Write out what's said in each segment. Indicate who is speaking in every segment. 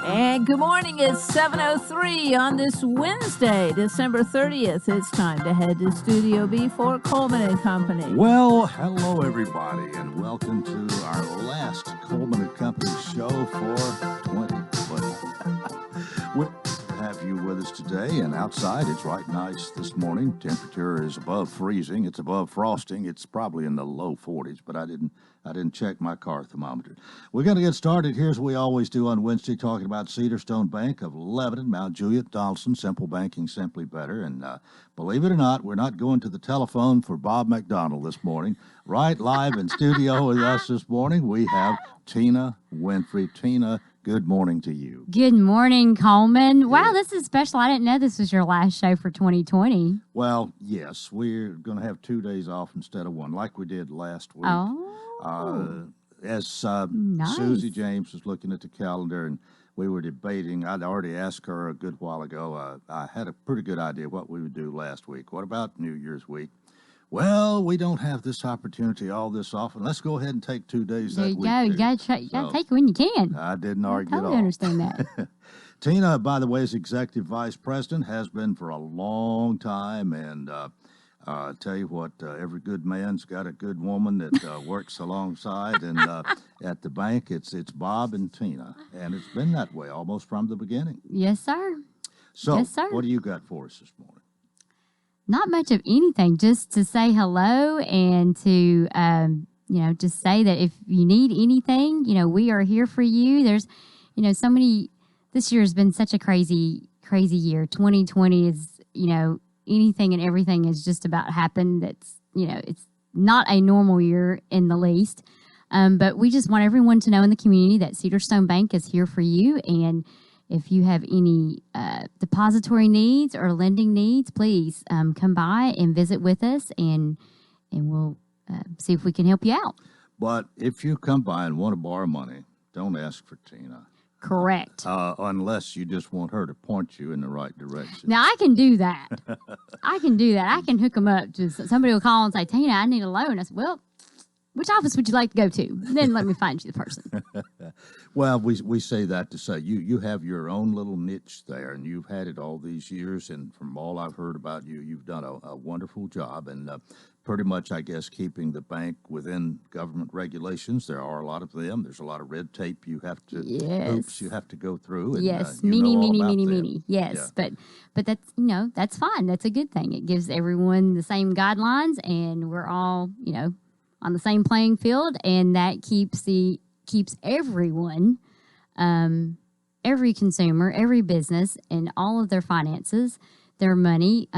Speaker 1: And good morning. It's 7:03 on this Wednesday, December 30th. It's time to head to Studio B for Coleman and Company.
Speaker 2: Well, hello everybody, and welcome to our last Coleman and Company show for 2020. We'll have you with us today, and outside it's right nice this morning. Temperature is above freezing. It's above frosting. It's probably in the low 40s, but I didn't check my car thermometer. We're going to get started here as we always do on Wednesday, talking about Cedarstone Bank of Lebanon, Mount Juliet, Donaldson, simple banking, simply better. And believe it or not, we're not going to the telephone for Bob McDonald this morning. Right live in studio with us this morning, we have Tina Winfrey. Tina, good morning to you.
Speaker 3: Good morning, Coleman. Wow, this is special. I didn't know this was your last show for 2020.
Speaker 2: Well, yes, we're going to have 2 days off instead of one, like we did last week. As
Speaker 3: Nice.
Speaker 2: Susie James was looking at the calendar and we were debating, I'd already asked her a good while ago. I had a pretty good idea what we would do last week. What about New Year's week? Well, we don't have this opportunity all this often. Let's go ahead and take 2 days
Speaker 3: There
Speaker 2: that
Speaker 3: you
Speaker 2: week.
Speaker 3: go. You got to take it when you can.
Speaker 2: I didn't
Speaker 3: I
Speaker 2: argue at
Speaker 3: totally
Speaker 2: all.
Speaker 3: understand that.
Speaker 2: Tina, by the way, is Executive Vice President, has been for a long time, and tell you what, every good man's got a good woman that works alongside, and at the bank, it's Bob and Tina, and it's been that way almost from the beginning.
Speaker 3: Yes, sir.
Speaker 2: So,
Speaker 3: Yes, sir.
Speaker 2: what do you got for us this morning?
Speaker 3: Not much of anything, just to say hello and to, just say that if you need anything, we are here for you. There's, so many, this year has been such a crazy, crazy year. 2020 is, anything and everything has just about happened. That's, it's not a normal year in the least. But we just want everyone to know in the community that Cedarstone Bank is here for you. And if you have any depository needs or lending needs, please come by and visit with us, and we'll see if we can help you out.
Speaker 2: But if you come by and want to borrow money, don't ask for Tina.
Speaker 3: Correct.
Speaker 2: Unless you just want her to point you in the right direction.
Speaker 3: Now, I can do that. I can hook them up. Just somebody will call and say, Tina, I need a loan. I said, well, which office would you like to go to? And then let me find you the person.
Speaker 2: Well, we say that to say you have your own little niche there, and you've had it all these years, and from all I've heard about you, you've done a wonderful job, and pretty much, I guess, keeping the bank within government regulations. There are a lot of them. There's a lot of red tape you have to, hoops you have to go through. And,
Speaker 3: Yes,
Speaker 2: you know all about them.
Speaker 3: many. Yes,
Speaker 2: Yeah.
Speaker 3: but that's, that's fine. That's a good thing. It gives everyone the same guidelines, and we're all, on the same playing field, and that keeps everyone, every consumer, every business, and all of their finances, their money,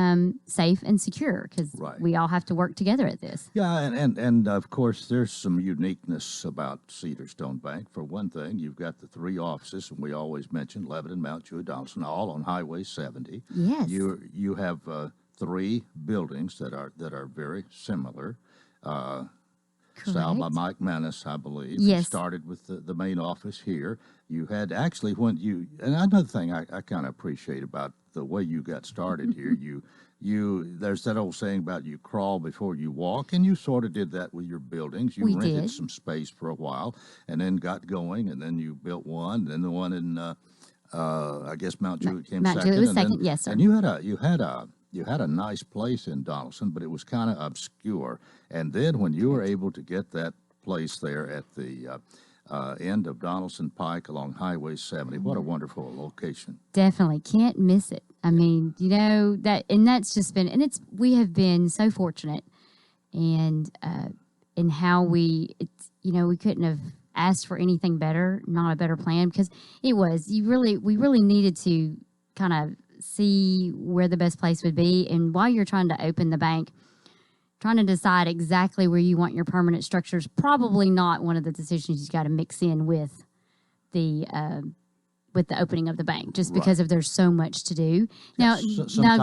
Speaker 3: safe and secure, because
Speaker 2: Right.
Speaker 3: we all have to work together at this.
Speaker 2: Yeah, and of course, there's some uniqueness about Cedarstone Bank. For one thing, you've got the 3 offices, and we always mention Lebanon, Mount Juliet, Donaldson, all on Highway 70.
Speaker 3: Yes.
Speaker 2: You have 3 buildings that are very similar. Styled by Mike Manis, I believe.
Speaker 3: Yes.
Speaker 2: You started with the main office here. You had actually and another thing I kind of appreciate about the way you got started here, there's that old saying about you crawl before you walk, and you sort of did that with your buildings. You
Speaker 3: We
Speaker 2: rented
Speaker 3: did.
Speaker 2: some space for a while, and then got going, and then you built one, and then the one in I guess Mount Juliet came
Speaker 3: Mount
Speaker 2: second.
Speaker 3: Juliet was
Speaker 2: and then-
Speaker 3: second, yes, sir.
Speaker 2: And you had a nice place in Donaldson, but it was kind of obscure. And then when you were able to get that place there at the end of Donaldson Pike along Highway 70, what a wonderful location.
Speaker 3: Definitely can't miss it. I mean, that's just been, and we have been so fortunate, and in how we couldn't have asked for anything better, not a better plan, because we really needed to kind of see where the best place would be. And while you're trying to open the bank, trying to decide exactly where you want your permanent structure is probably not one of the decisions you got to mix in with the opening of the bank, just because of there's so much to do. Now,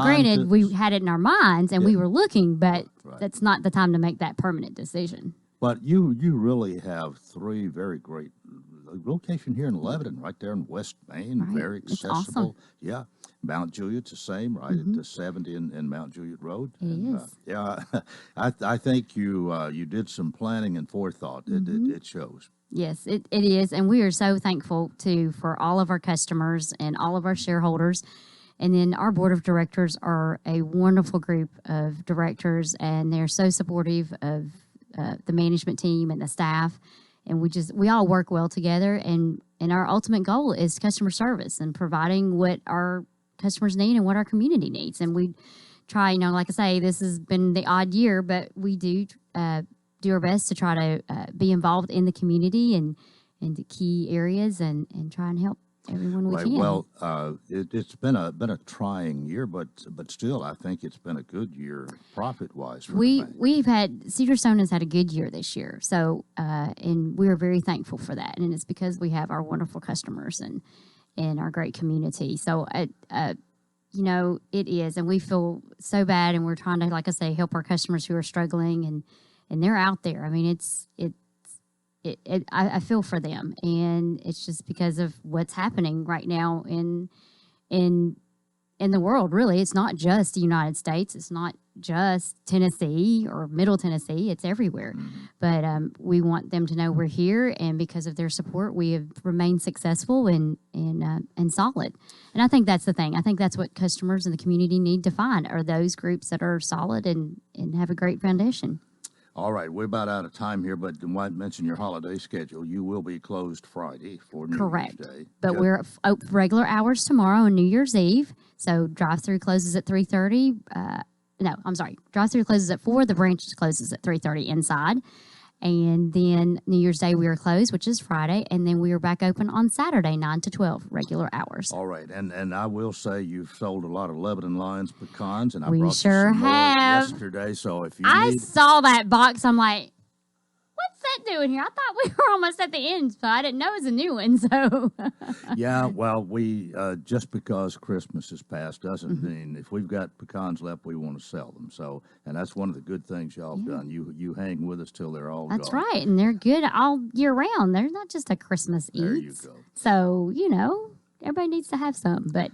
Speaker 3: granted, we had it in our minds and we were looking, but that's not the time to make that permanent decision.
Speaker 2: But you really have 3 very great location here in Lebanon, right there in West Main,
Speaker 3: Right.
Speaker 2: very
Speaker 3: It's
Speaker 2: accessible.
Speaker 3: awesome.
Speaker 2: Yeah, Mount Juliet's the same, right at the 70 and Mount Juliet Road.
Speaker 3: It is.
Speaker 2: Yeah, I think you did some planning and forethought. It shows.
Speaker 3: Yes, it is. And we are so thankful, too, for all of our customers and all of our shareholders. And then our board of directors are a wonderful group of directors, and they're so supportive of the management team and the staff. And we all work well together. And our ultimate goal is customer service and providing what our customers need and what our community needs. And we try, like I say, this has been the odd year, but we do our best to try to be involved in the community and in the key areas and try and help everyone we can.
Speaker 2: Well, it's been a trying year, but still, I think it's been a good year profit-wise.
Speaker 3: We've had Cedarstone has had a good year this year, so and we're very thankful for that, and it's because we have our wonderful customers and our great community. So, it is, and we feel so bad, and we're trying to, like I say, help our customers who are struggling, and they're out there. I mean, I feel for them, and it's just because of what's happening right now in the world. Really, it's not just the United States. It's not just Tennessee or Middle Tennessee. It's everywhere. But we want them to know we're here, and because of their support, we have remained successful and solid. And I think that's the thing. I think that's what customers in the community need to find are those groups that are solid and have a great foundation.
Speaker 2: All right, we're about out of time here, but you might mention your holiday schedule. You will be closed Friday for New Year's Day.
Speaker 3: But we're open regular hours tomorrow on New Year's Eve. So drive-through closes at 3:30. Drive-through closes at 4. The branch closes at 3:30 inside. And then New Year's Day we are closed, which is Friday, and then we are back open on Saturday, 9 to 12, regular hours.
Speaker 2: All right, and I will say you've sold a lot of Lebanon Lions pecans, and I
Speaker 3: We
Speaker 2: brought
Speaker 3: sure
Speaker 2: you some more
Speaker 3: have.
Speaker 2: yesterday. So if you
Speaker 3: I saw that box, I'm like, what's that doing here? I thought we were almost at the end, so I didn't know it was a new one. So
Speaker 2: yeah, well, we just because Christmas is past doesn't mean if we've got pecans left, we want to sell them. So, and that's one of the good things y'all have done. You hang with us till they're all
Speaker 3: That's
Speaker 2: gone.
Speaker 3: right, and they're good all year round. They're not just a Christmas eat.
Speaker 2: There you go.
Speaker 3: So everybody needs to have some, but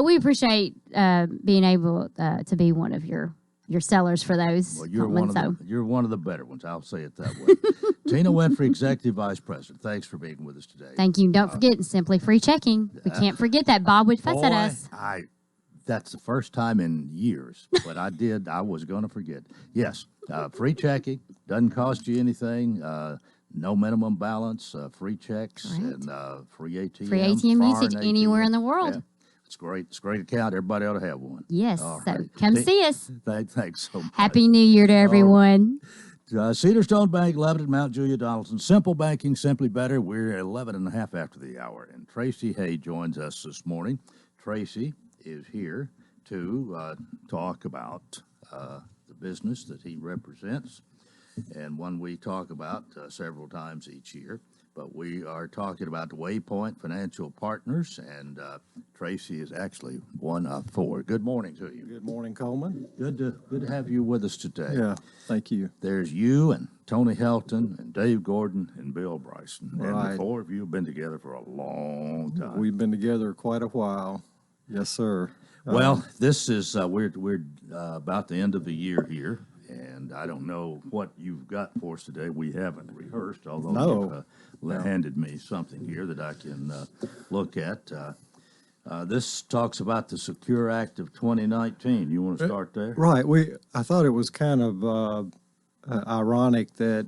Speaker 3: we appreciate being able to be one of your sellers for those.
Speaker 2: Well, you're one of the better ones. I'll say it that way. Tina Winfrey, Executive Vice President. Thanks for being with us today.
Speaker 3: Thank you. Don't forget Simply Free Checking. We can't forget that. Bob would fuss at us.
Speaker 2: That's the first time in years, but I was going to forget. Yes, free checking doesn't cost you anything. No minimum balance, free checks, and free ATM.
Speaker 3: Free ATM usage anywhere in the world.
Speaker 2: Yeah. It's great. It's a great account. Everybody ought to have one.
Speaker 3: Yes.
Speaker 2: All
Speaker 3: So
Speaker 2: right.
Speaker 3: come see us.
Speaker 2: Thanks so much.
Speaker 3: Happy New Year to everyone.
Speaker 2: Cedarstone Bank, Lebanon, Mount Juliet, Donaldson. Simple banking, simply better. We're 11 and a half after the hour. And Tracy Hay joins us this morning. Tracy is here to talk about the business that he represents, and one we talk about several times each year. But we are talking about the Waypoint Financial Partners, and Tracy is actually one of 4. Good morning to you.
Speaker 4: Good morning, Coleman.
Speaker 2: Good to have you with us today.
Speaker 4: Yeah, thank you.
Speaker 2: There's you and Tony Helton and Dave Gordon and Bill Bryson.
Speaker 4: Right.
Speaker 2: And the 4 of you have been together for a long time.
Speaker 4: We've been together quite a while. Yes, sir.
Speaker 2: Well, this is we're about the end of the year here, and I don't know what you've got for us today. We haven't rehearsed, although you've handed me something here that I can look at. This talks about the Secure Act of 2019. You want to start there?
Speaker 4: Right. I thought it was kind of ironic that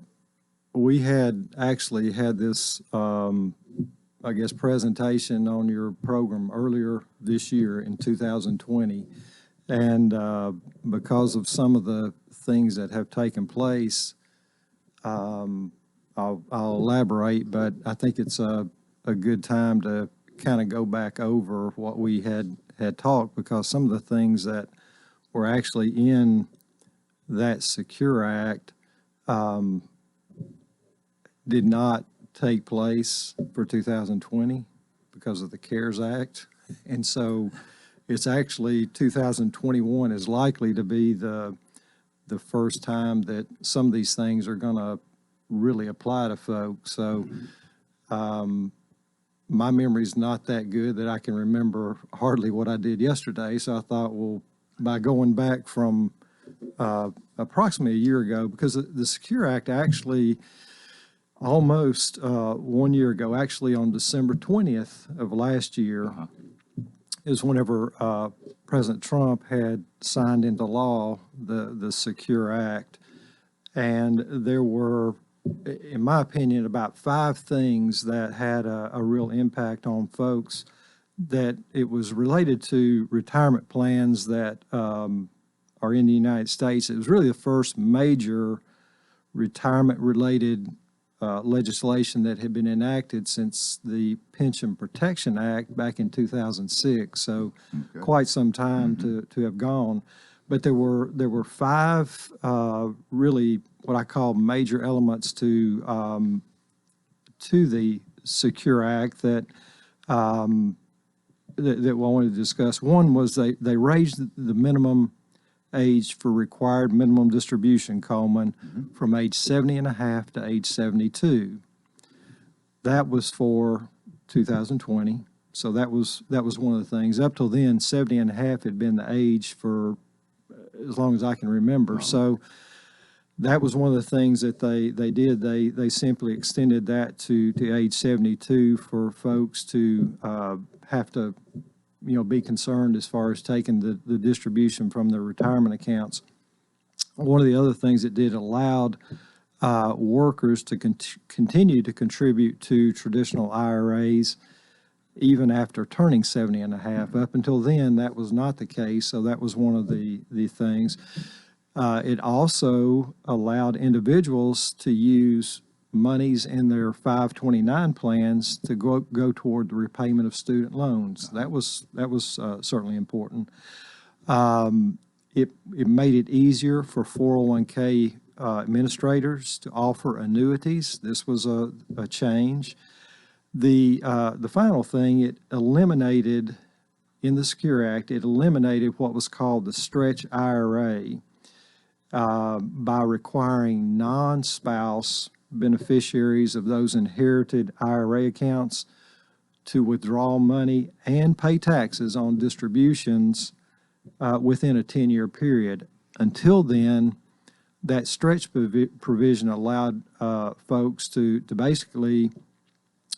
Speaker 4: we had actually had this, presentation on your program earlier this year in 2020. And because of some of the things that have taken place, I'll elaborate, but I think it's a good time to kind of go back over what we had talked, because some of the things that were actually in that Secure Act did not take place for 2020 because of the CARES Act. And so it's actually 2021 is likely to be the first time that some of these things are going to really apply to folks. So my memory's not that good that I can remember hardly what I did yesterday. So I thought, well, by going back from approximately a year ago, because the Secure Act actually almost 1 year ago, actually on December 20th of last year, is whenever President Trump had signed into law the Secure Act. And there were, in my opinion, about 5 things that had a real impact on folks, that it was related to retirement plans that are in the United States. It was really the first major retirement-related legislation that had been enacted since the Pension Protection Act back in 2006. So quite some time to have gone. But there were 5 really what I call major elements to the Secure Act that we wanted to discuss. One was they raised the minimum age for required minimum distribution, Coleman, from age 70 and a half to age 72. That was for 2020. So that was one of the things. Up till then, 70 and a half had been the age for as long as I can remember. So that was one of the things that they did. They simply extended that to age 72 for folks to have to be concerned as far as taking the distribution from their retirement accounts. One of the other things it did allowed workers to continue to contribute to traditional IRAs even after turning 70 and a half. Up until then, that was not the case, so that was one of the things. It also allowed individuals to use monies in their 529 plans to go toward the repayment of student loans. That was certainly important. It made it easier for 401k administrators to offer annuities. This was a change. The final thing, it eliminated, in the Secure Act, it eliminated what was called the stretch IRA by requiring non-spouse beneficiaries of those inherited IRA accounts to withdraw money and pay taxes on distributions within a 10-year period. Until then, that stretch provision allowed folks to basically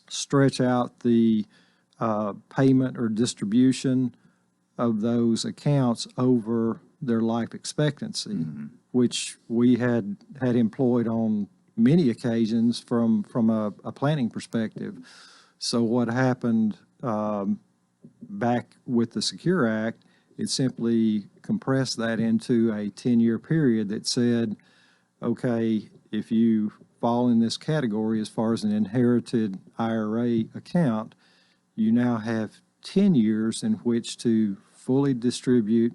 Speaker 4: stretch out the payment or distribution of those accounts over their life expectancy, which we had employed on many occasions from a planning perspective. So what happened back with the Secure Act, it simply compressed that into a 10-year period that said, okay, if you fall in this category as far as an inherited IRA account, you now have 10 years in which to fully distribute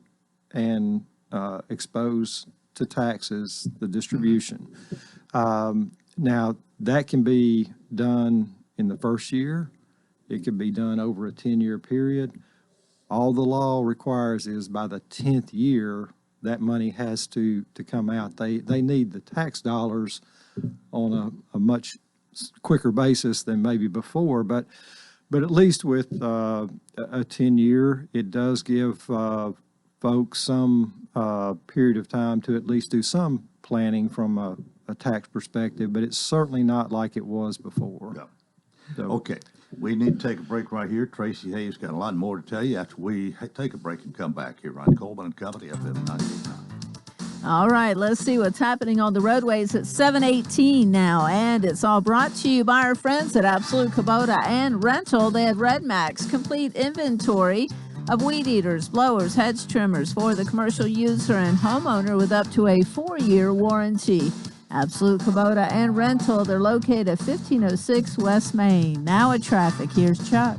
Speaker 4: and expose to taxes the distribution. Now, that can be done in the first year. It can be done over a 10-year period. All the law requires is by the 10th year, that money has to come out. They need the tax dollars on a much quicker basis than maybe before, but at least with a 10-year, it does give folks some period of time to at least do some planning from a tax perspective, but it's certainly not like it was before.
Speaker 2: Yeah.
Speaker 4: So,
Speaker 2: Okay, we need to take a break right here. Tracy Hayes got a lot more to tell you after we take a break and come back here on Coleman and Company FM 98.9.
Speaker 1: All right, let's see what's happening on the roadways at 7:18 now, and it's all brought to you by our friends at Absolute Kubota and Rental. They had Red Max complete inventory of weed eaters, blowers, hedge trimmers for the commercial user and homeowner with up to a 4-year warranty. Absolute Kubota and Rental, they're located at 1506 West Main. Now at traffic, here's Chuck.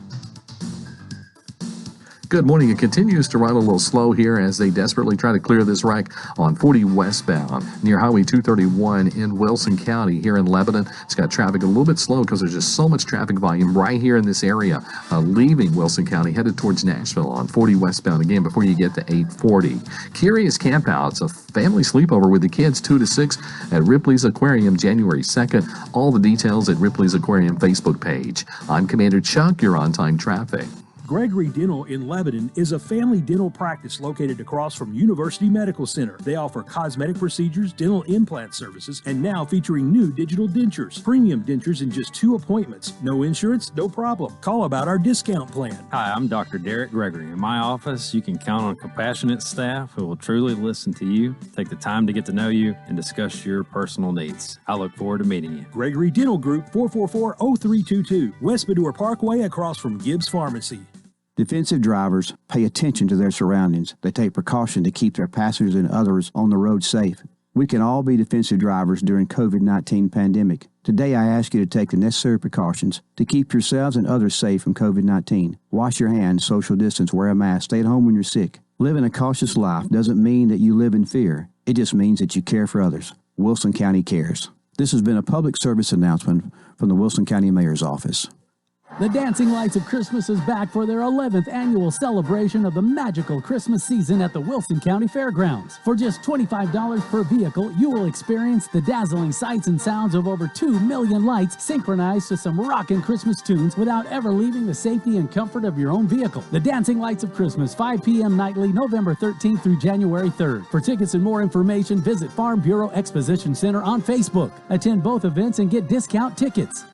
Speaker 5: Good morning. It continues to run a little slow here as they desperately try to clear this wreck on 40 westbound near Highway 231 in Wilson County here in Lebanon. It's got traffic a little bit slow because there's just so much traffic volume right here in this area, leaving Wilson County, headed towards Nashville on 40 westbound again before you get to 840. Curious Campouts, a family sleepover with the kids 2 to 6 at Ripley's Aquarium January 2nd. All the details at Ripley's Aquarium Facebook page. I'm Commander Chuck. You're on time traffic.
Speaker 6: Gregory Dental in Lebanon is a family dental practice located across from University Medical Center. They offer cosmetic procedures, dental implant services, and now featuring new digital dentures. Premium dentures in just 2 appointments. No insurance, no problem. Call about our discount plan.
Speaker 7: Hi, I'm Dr. Derek Gregory. In my office, you can count on compassionate staff who will truly listen to you, take the time to get to know you, and discuss your personal needs. I look forward to meeting you.
Speaker 6: Gregory Dental Group, 444-0322, West Bador Parkway across from Gibbs Pharmacy.
Speaker 8: Defensive drivers pay attention to their surroundings. They take precaution to keep their passengers and others on the road safe. We can all be defensive drivers during COVID-19 pandemic. Today, I ask you to take the necessary precautions to keep yourselves and others safe from COVID-19. Wash your hands, social distance, wear a mask, stay at home when you're sick. Living a cautious life doesn't mean that you live in fear. It just means that you care for others. Wilson County cares. This has been a public service announcement from the Wilson County Mayor's Office.
Speaker 9: The Dancing Lights of Christmas is back for their 11th annual celebration of the magical Christmas season at the Wilson County Fairgrounds. For just $25 per vehicle, you will experience the dazzling sights and sounds of over 2 million lights synchronized to some rockin' Christmas tunes without ever leaving the safety and comfort of your own vehicle. The Dancing Lights of Christmas, 5 p.m. nightly, November 13th through January 3rd. For tickets and more information, visit Farm Bureau Exposition Center on Facebook. Attend both events and get discount tickets.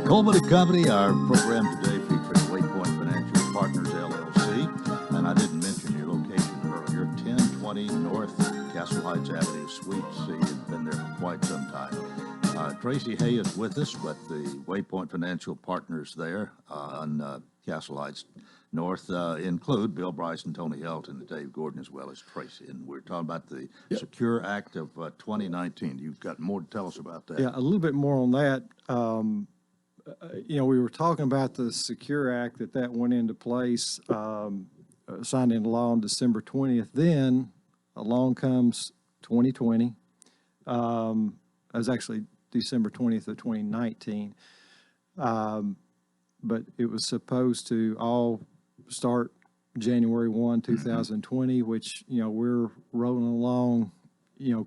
Speaker 2: Coleman and Company, our program today featuring Waypoint Financial Partners, LLC. And I didn't mention your location earlier, 1020 North Castle Heights Avenue, Suite C. You've been there for quite some time. Tracy Hay is with us, but the Waypoint Financial Partners there on Castle Heights North include Bill Bryce and Tony Helton and Dave Gordon as well as Tracy. And we're talking about the Secure Act of 2019. You've got more to tell us about that.
Speaker 4: Yeah, a little bit more on that. We were talking about the Secure Act that went into place, signed into law on December 20th. Then along comes 2020. It was actually December 20th of 2019. But it was supposed to all start January 1, 2020, which, we're rolling along,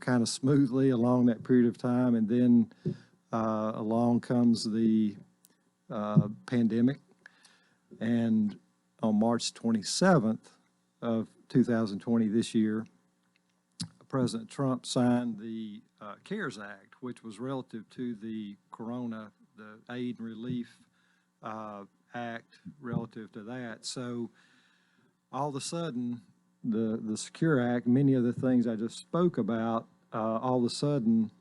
Speaker 4: kind of smoothly along that period of time. And then along comes the pandemic, and on March 27th of 2020 this year, President Trump signed the CARES Act, which was relative to the the aid and relief act relative to that. So all of a sudden, the Secure Act, many of the things I just spoke about, all of a sudden,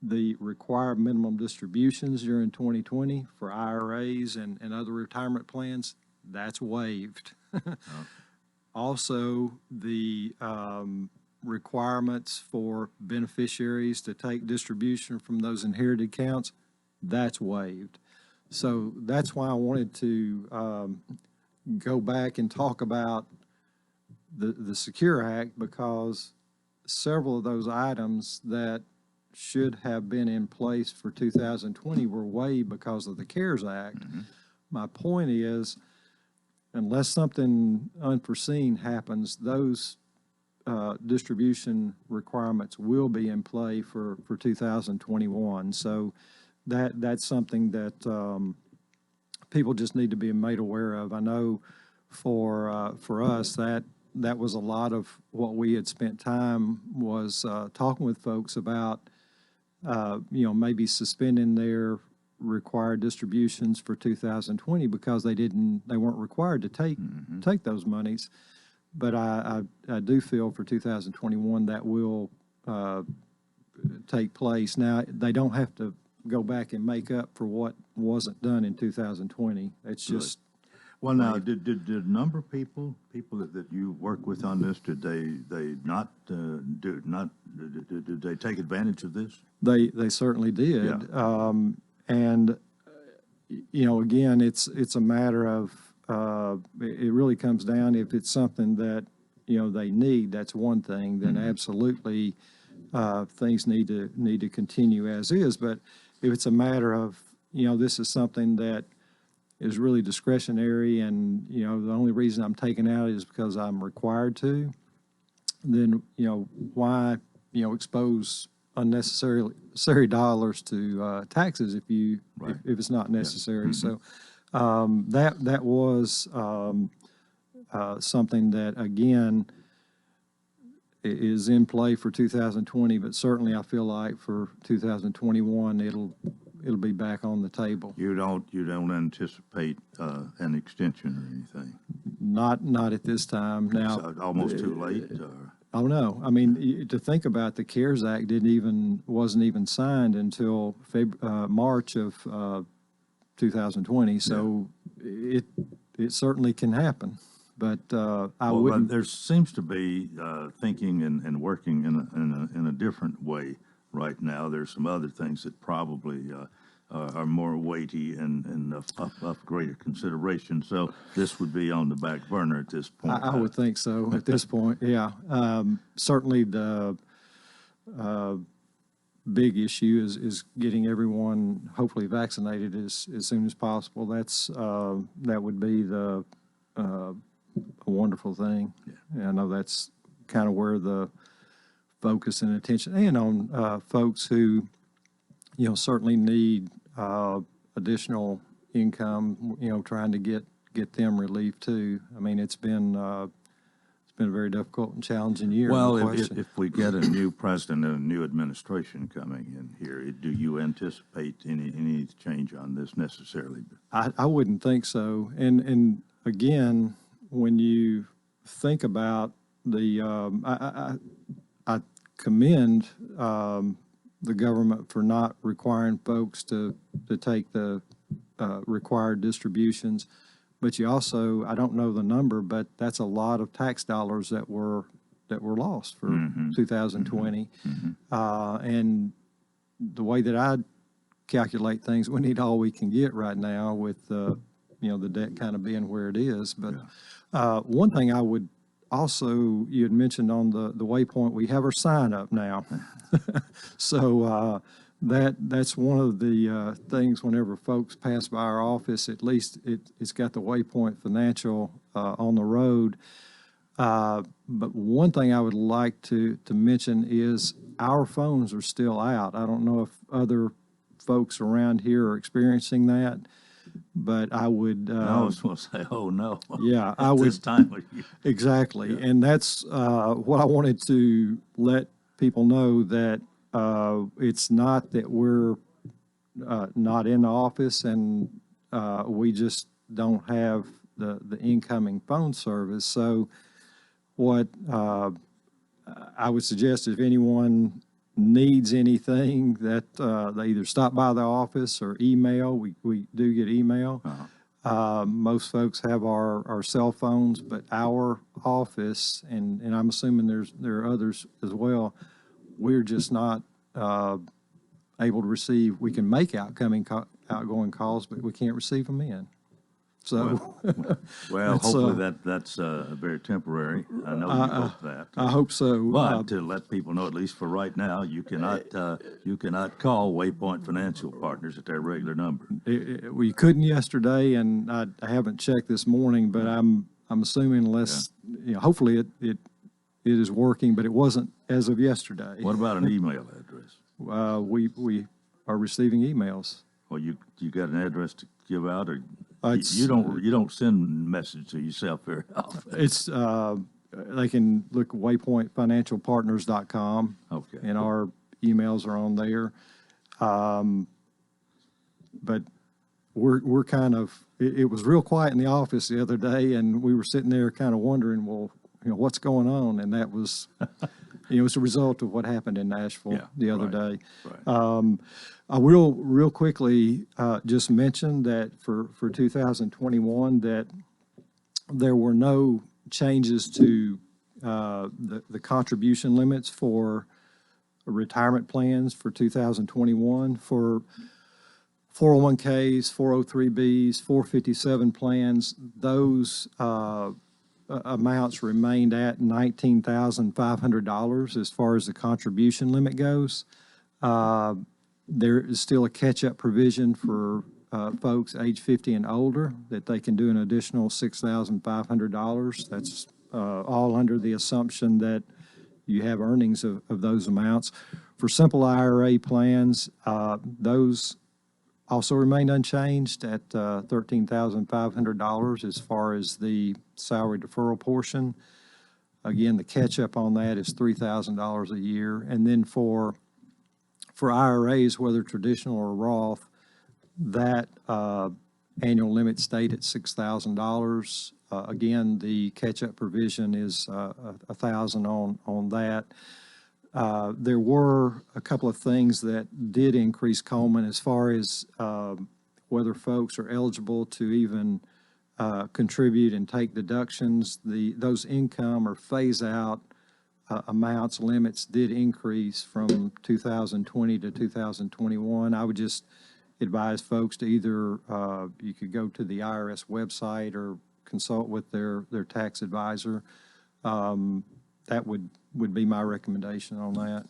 Speaker 4: the required minimum distributions during 2020 for IRAs and other retirement plans, that's waived. Also, the requirements for beneficiaries to take distribution from those inherited accounts, that's waived. So that's why I wanted to go back and talk about the Secure Act, because several of those items that should have been in place for 2020 were waived because of the CARES Act. Mm-hmm. My point is, unless something unforeseen happens, those distribution requirements will be in play for 2021. So that's something that people just need to be made aware of. I know for us that was a lot of what we had spent time was talking with folks about, maybe suspending their required distributions for 2020 because they weren't required to take those monies. But I do feel for 2021 that will take place. Now, they don't have to go back and make up for what wasn't done in 2020. It's just
Speaker 2: well. Now, did a number of people that you work with on this, did they not did they take advantage of this?
Speaker 4: They certainly did. Yeah. And again, it's a matter of it really comes down, if it's something that they need, that's one thing. Then absolutely things need to continue as is. But if it's a matter of this is something that is really discretionary, and the only reason I'm taking out is because I'm required to, then why expose unnecessary dollars to taxes if you if it's not necessary. So that was something that, again, is in play for 2020, but certainly I feel like for 2021 it'll be back on the table.
Speaker 2: You don't anticipate an extension or anything?
Speaker 4: Not at this time. Now,
Speaker 2: It's almost too late.
Speaker 4: Oh no! I mean, to think about, the CARES Act wasn't even signed until March of 2020 . So it certainly can happen. But I wouldn't.
Speaker 2: There seems to be thinking and working in a different way right now. There's some other things that probably are more weighty and of greater consideration. So this would be on the back burner at this point.
Speaker 4: I would think so at this point. Yeah. Certainly the big issue is getting everyone hopefully vaccinated as soon as possible. That would be a wonderful thing. Yeah. I know that's kind of where the focus and attention, and on folks who, certainly need additional income, trying to get them relief too. I mean, it's been a very difficult and challenging year.
Speaker 2: Well,
Speaker 4: no
Speaker 2: if we get a new president and a new administration coming in here, do you anticipate any change on this necessarily?
Speaker 4: I wouldn't think so. And again, when you think about I commend the government for not requiring folks to take the required distributions, but you also, I don't know the number, but that's a lot of tax dollars that were lost for 2020. And the way that I calculate things, we need all we can get right now with the debt kind of being where it is. But one thing I would also, you had mentioned on the waypoint, we have our sign up now. So that's one of the things whenever folks pass by our office, at least it's got the Waypoint Financial on the road. But one thing I would like to mention is our phones are still out. I don't know if other folks around here are experiencing that, but I would.
Speaker 2: I was going to say, oh no.
Speaker 4: Yeah, I would.
Speaker 2: This time of year.
Speaker 4: Exactly, and that's what I wanted to let people know, that it's not that we're not in the office and we just don't have the incoming phone service. So what I would suggest, if anyone needs anything, that they either stop by the office or email. We do get email. Most folks have our cell phones, but our office, and I'm assuming there are others as well, we're just not able to receive. We can make outgoing calls, but we can't receive them in. So,
Speaker 2: well, hopefully that's very temporary. I know you hope that.
Speaker 4: I hope so.
Speaker 2: But to let people know, at least for right now, you cannot call Waypoint Financial Partners at their regular number.
Speaker 4: We couldn't yesterday, and I haven't checked this morning, but I'm assuming unless hopefully it is working, but it wasn't as of yesterday.
Speaker 2: What about an email address?
Speaker 4: We are receiving emails.
Speaker 2: Well, you got an address to give out, or
Speaker 4: you
Speaker 2: don't send message to yourself very often.
Speaker 4: It's they can look at waypointfinancialpartners.com.
Speaker 2: Okay.
Speaker 4: And our emails are on there. But we're kind of, it was real quiet in the office the other day, and we were sitting there kind of wondering, well, what's going on? And that was, it's a result of what happened in Nashville the other day.
Speaker 2: Right.
Speaker 4: I will real quickly just mention that for 2021 that there were no changes to the contribution limits for retirement plans for 2021. For 401ks, 403bs, 457 plans, those amounts remained at $19,500 as far as the contribution limit goes. There is still a catch-up provision for folks age 50 and older that they can do an additional $6,500. That's all under the assumption that you have earnings of those amounts. For simple IRA plans, those Also remained unchanged at $13,500 as far as the salary deferral portion. Again, the catch-up on that is $3,000 a year. And then for IRAs, whether traditional or Roth, that annual limit stayed at $6,000. Again, the catch-up provision is $1,000 on that. There were a couple of things that did increase Coleman as far as whether folks are eligible to even contribute and take deductions. Those income or phase-out amounts, limits did increase from 2020 to 2021. I would just advise folks to either, you could go to the IRS website or consult with their tax advisor. That would be my recommendation on that.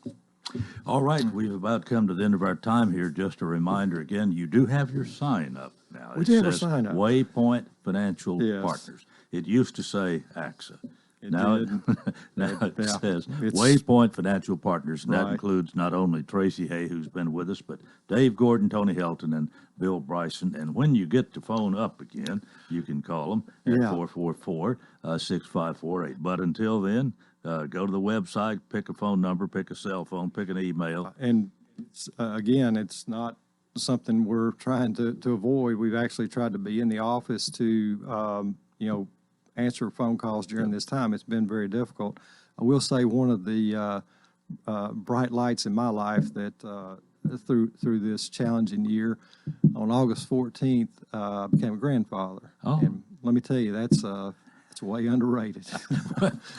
Speaker 10: All right, we've about come to the end of our time here. Just a reminder again, you do have your sign up now.
Speaker 4: We do have a sign up.
Speaker 10: Waypoint Financial
Speaker 4: Yes.
Speaker 10: Partners. It used to say AXA.
Speaker 4: It
Speaker 10: Now
Speaker 4: did.
Speaker 10: it
Speaker 4: Yeah.
Speaker 10: says
Speaker 4: It's-
Speaker 10: Waypoint Financial Partners, and that
Speaker 4: Right.
Speaker 10: includes not only Tracy Hay, who's been with us, but Dave Gordon, Tony Helton, and Bill Bryson. And when you get the phone up again, you can call them at
Speaker 4: Yeah.
Speaker 10: 444-6548. But until then, go to the website, pick a phone number, pick a cell phone, pick an email.
Speaker 4: And again, it's not something we're trying to avoid. We've actually tried to be in the office to, answer phone calls during this time. It's been very difficult. I will say one of the bright lights in my life that through this challenging year, on August 14th, I became a grandfather.
Speaker 10: Oh.
Speaker 4: And let me tell you, that's way underrated.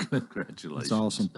Speaker 10: Congratulations.
Speaker 4: It's awesome.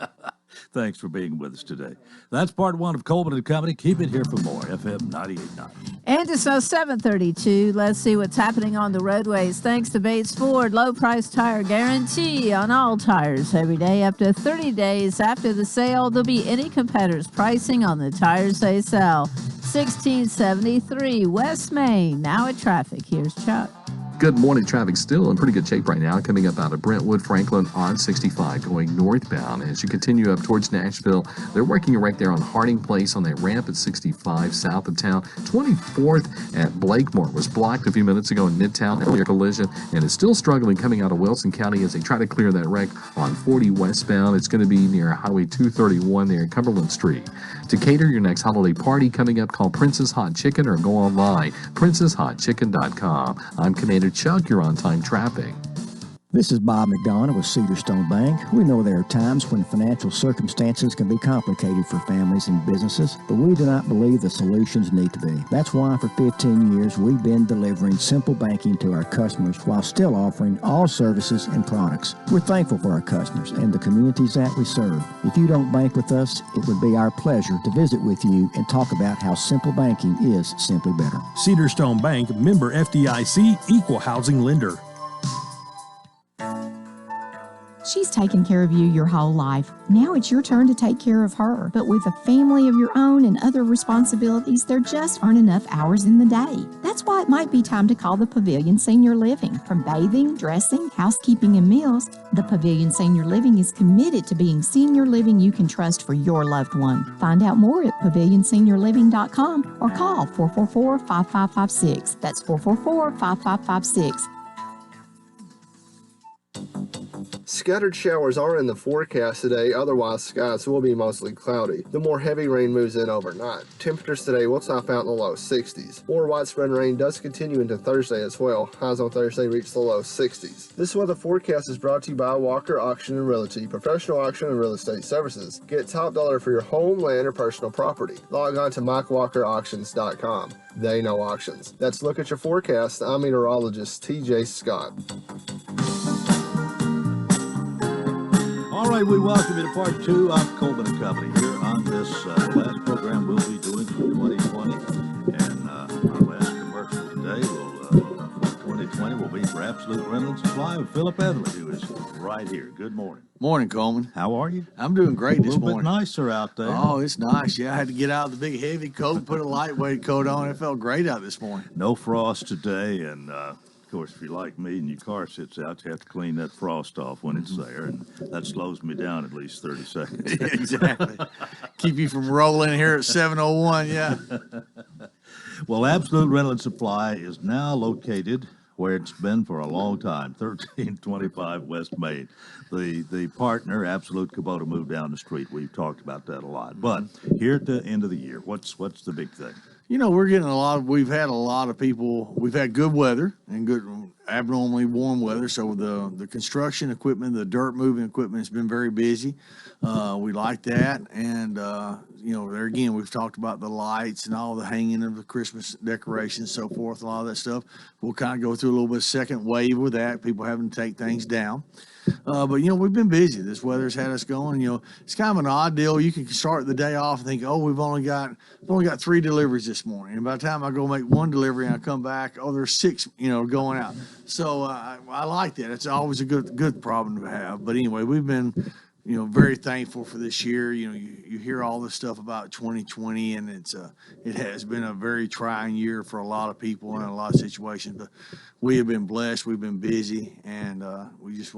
Speaker 10: Thanks for being with us today. That's part one of Coleman and Company. Keep it here for more. FM 98.9.
Speaker 1: And it's now 7:32. Let's see what's happening on the roadways. Thanks to Bates Ford, low price tire guarantee on all tires every day. Up to 30 days after the sale, there'll be any competitor's pricing on the tires they sell. 1673 West Main. Now at traffic. Here's Chuck.
Speaker 5: Good morning. Traffic still in pretty good shape right now, coming up out of Brentwood, Franklin on 65, going northbound. As you continue up towards Nashville, they're working right there on Harding Place on that ramp at 65 south of town. 24th at Blakemore was blocked a few minutes ago in Midtown, earlier collision, and is still struggling coming out of Wilson County as they try to clear that wreck on 40 westbound. It's going to be near Highway 231 there at Cumberland Street. To cater your next holiday party coming up, call Princess Hot Chicken or go online, princesshotchicken.com. I'm Commander Chuck, you're on time traffic.
Speaker 11: This is Bob McDonough with Cedarstone Bank. We know there are times when financial circumstances can be complicated for families and businesses, but we do not believe the solutions need to be. That's why for 15 years we've been delivering simple banking to our customers while still offering all services and products. We're thankful for our customers and the communities that we serve. If you don't bank with us, it would be our pleasure to visit with you and talk about how simple banking is simply better.
Speaker 6: Cedarstone Bank, member FDIC, equal housing lender.
Speaker 12: She's taken care of you your whole life. Now it's your turn to take care of her. But with a family of your own and other responsibilities, there just aren't enough hours in the day. That's why it might be time to call the Pavilion Senior Living. From bathing, dressing, housekeeping, and meals, the Pavilion Senior Living is committed to being senior living you can trust for your loved one. Find out more at pavilionseniorliving.com or call 444-5556. That's 444-5556.
Speaker 13: Scattered showers are in the forecast today, otherwise skies will be mostly cloudy. The more heavy rain moves in overnight. Temperatures today will top out in the low 60s. More widespread rain does continue into Thursday as well. Highs on Thursday reach the low 60s. This weather forecast is brought to you by Walker Auction and Realty, professional auction and real estate services. Get top dollar for your home, land, or personal property. Log on to MikeWalkerAuctions.com. They know auctions. Let's look at your forecast. I'm meteorologist TJ Scott.
Speaker 10: All right, we welcome you to part two of Coleman and Company here on this last program we'll be doing for 2020. And our last commercial today for 2020 will be for Absolute Rental Supply with Philip Edley, who is right here. Good morning.
Speaker 14: Morning, Coleman.
Speaker 10: How are you?
Speaker 14: I'm doing great this morning.
Speaker 10: A little bit nicer out there.
Speaker 14: Oh, it's nice. Yeah, I had to get out of the big heavy coat, put a lightweight coat on. It felt great out this morning.
Speaker 10: No frost today, and of course, if you're like me and your car sits out, you have to clean that frost off when it's there, and that slows me down at least 30 seconds.
Speaker 14: Exactly. Keep you from rolling here at 7:01, yeah.
Speaker 10: Well, Absolute Rental and Supply is now located where it's been for a long time, 1325 West Main. The partner, Absolute Kubota, moved down the street. We've talked about that a lot. But here at the end of the year, what's the big thing?
Speaker 14: You know, we've had a lot of people, we've had good weather and good, abnormally warm weather. So the construction equipment, the dirt moving equipment has been very busy. We like that. And, you know, there again, we've talked about the lights and all the hanging of the Christmas decorations, so forth, and all that stuff. We'll kind of go through a little bit of second wave with that, people having to take things down. But, you know, we've been busy. This weather's had us going. You know, it's kind of an odd deal. You can start the day off and think, oh, we've only got 3 deliveries this morning. And by the time I go make 1 delivery and I come back, oh, there's 6, you know, going out. So I like that. It's always a good problem to have. But anyway, we've been, you know, very thankful for this year. You know, you hear all this stuff about 2020, and it has been a very trying year for a lot of people in a lot of situations. But we have been blessed. We've been busy, and we just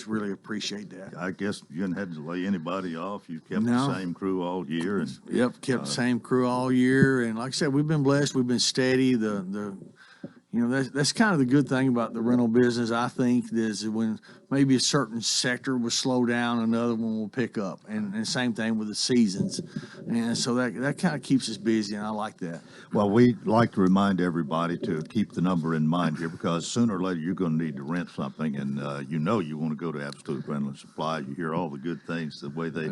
Speaker 14: really appreciate that.
Speaker 10: I guess you haven't had to lay anybody off. You've kept
Speaker 14: No.
Speaker 10: the same crew all year. And,
Speaker 14: Yep, kept the same crew all year, and like I said, we've been blessed. We've been steady. You know, that's kind of the good thing about the rental business, I think, is when maybe a certain sector will slow down, another one will pick up. And same thing with the seasons. And so that kind of keeps us busy, and I like that.
Speaker 10: Well, we like to remind everybody to keep the number in mind here, because sooner or later you're going to need to rent something, and you want to go to Absolute Rental and Supply. You hear all the good things, the way they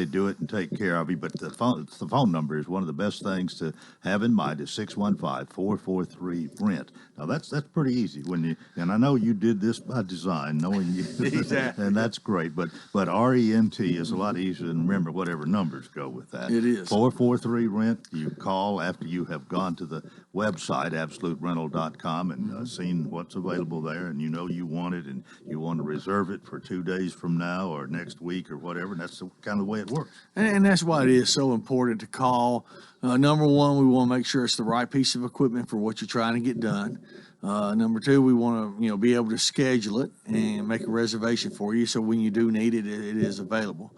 Speaker 10: do it and take care of you. But the phone number is one of the best things to have in mind, is 615-443-RENT. Now that's pretty easy and I know you did this by design, knowing you,
Speaker 14: Exactly.
Speaker 10: and that's great. But RENT is a lot easier to remember, whatever numbers go with that.
Speaker 14: It is
Speaker 10: 443-RENT. You call after you have gone to the website absoluterental.com and seen what's available there, and you know you want it, and you want to reserve it for 2 days from now or next week or whatever. And that's kind of the way it works.
Speaker 14: And that's why it is so important to call. Number one, we want to make sure it's the right piece of equipment for what you're trying to get done. Number two, we want to be able to schedule it and make a reservation for you, so when you do need it, it is available.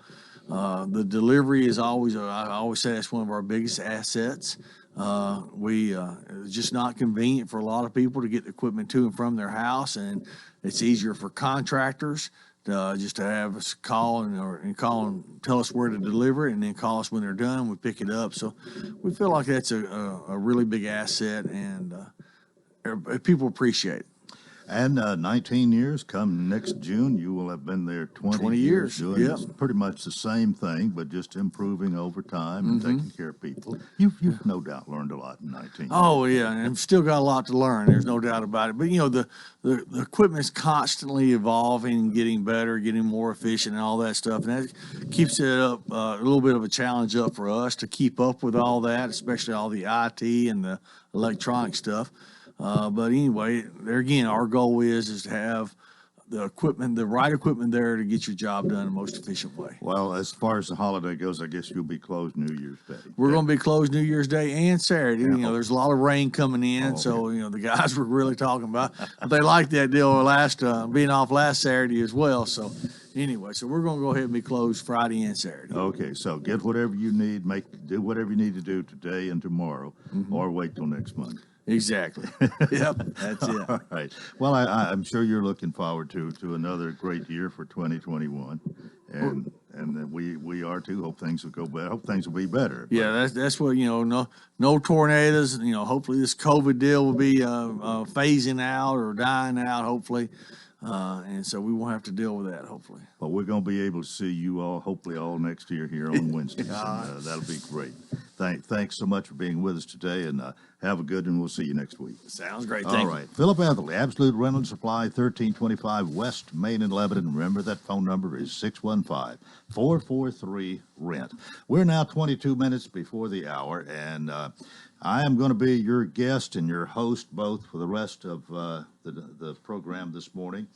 Speaker 14: The delivery is always, I always say, that's one of our biggest assets. It's just not convenient for a lot of people to get the equipment to and from their house, and it's easier for contractors just to have us call and call and tell us where to deliver it, and then call us when they're done. We pick it up. So we feel like that's a really big asset, and people appreciate it.
Speaker 10: And 19 years, come next June, you will have been there 20
Speaker 14: years.
Speaker 10: Doing
Speaker 14: Yep.
Speaker 10: pretty much the same thing, but just improving over time and taking care of people. You've no doubt learned a lot in 19 years.
Speaker 14: Oh, yeah, and I've still got a lot to learn. There's no doubt about it. But, the equipment's constantly evolving, getting better, getting more efficient, and all that stuff. And that keeps it up, a little bit of a challenge up for us to keep up with all that, especially all the IT and the electronic stuff. But anyway, there again, our goal is to have the right equipment there to get your job done in the most efficient way.
Speaker 10: Well, as far as the holiday goes, I guess you'll be closed New Year's Day.
Speaker 14: We're going to be closed New Year's Day and Saturday. There's a lot of rain coming in, so the guys were really talking about. But they liked that deal being off last Saturday as well. So anyway, we're going to go ahead and be closed Friday and Saturday.
Speaker 10: Okay, so get whatever you need, do whatever you need to do today and tomorrow, or wait till next Monday.
Speaker 14: Exactly. Yep, that's it.
Speaker 10: All right. Well, I'm sure you're looking forward to another great year for 2021, and we are too. Hope things will go better. Hope things will be better.
Speaker 14: Yeah, that's what no tornadoes. Hopefully this COVID deal will be phasing out or dying out. Hopefully. And so we won't have to deal with that, hopefully.
Speaker 10: But we're going to be able to see you all, hopefully, all next year here on Wednesdays. That'll be great. Thanks so much for being with us today, and have a good one. We'll see you next week.
Speaker 14: Sounds great.
Speaker 10: All right. Philip Etherly, Absolute Rental and Supply, 1325 West Main in Lebanon. Remember, that phone number is 615-443-RENT. We're now 22 minutes before the hour, and I am going to be your guest and your host both for the rest of the program this morning.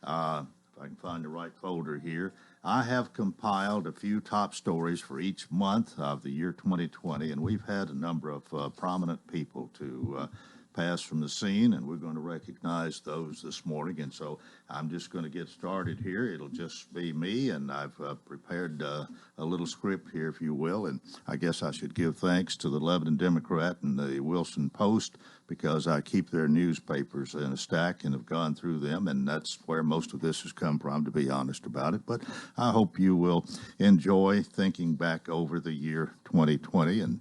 Speaker 10: If I can find the right folder here. I have compiled a few top stories for each month of the year 2020, and we've had a number of prominent people to passed from the scene, and we're going to recognize those this morning. And so I'm just going to get started here. It'll just be me, and I've prepared a little script here, if you will. And I guess I should give thanks to the Lebanon Democrat and the Wilson Post, because I keep their newspapers in a stack and have gone through them, and that's where most of this has come from, to be honest about it. But I hope you will enjoy thinking back over the year 2020 and